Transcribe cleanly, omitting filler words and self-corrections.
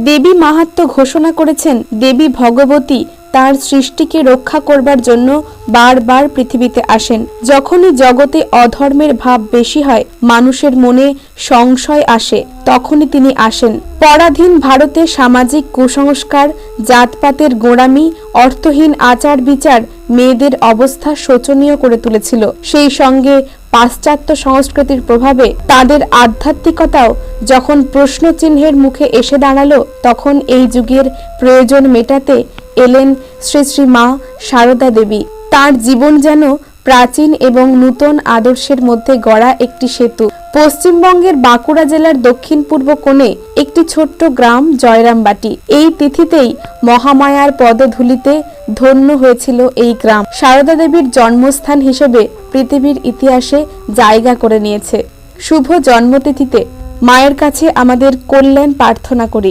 দেবী মাহাত্ম্য ঘোষণা করেছেন দেবী ভগবতী তার সৃষ্টিকে রক্ষা করবার জন্য বারবার পৃথিবীতে আসেন। যখনই জগতে অধর্মের ভাব বেশি হয়, মানুষের মনে সংশয় আসে, তখনই তিনি আসেন। পরাধীন ভারতে সামাজিক কুসংস্কার, জাতপাতের গোঁড়ামি, অর্থহীন আচার বিচার মেয়েদের অবস্থা শোচনীয় করে তুলেছিল। সেই সঙ্গে পাশ্চাত্য সংস্কৃতির প্রভাবে তাদের আধ্যাত্মিকতাও যখন প্রশ্নচিহ্নের মুখে এসে দাঁড়ালো, তখন এই যুগের প্রয়োজন মেটাতে এলেন শ্রী শ্রী মা সারদা দেবী। তার জীবন যেন প্রাচীন এবং নূতন আদর্শের মধ্যে গড়া একটি সেতু। পশ্চিমবঙ্গের বাঁকুড়া জেলার দক্ষিণ পূর্ব কোণে একটি ছোট্ট গ্রাম জয়রামবাটি। এই তিথিতেই মহামায়ার পদধূলিতে ধন্য হয়েছিল এই গ্রাম। সারদা দেবীর জন্মস্থান হিসেবে পৃথিবীর ইতিহাসে জায়গা করে নিয়েছে। শুভ জন্মতিথিতে মায়ের কাছে আমাদের কল্যাণ প্রার্থনা করি।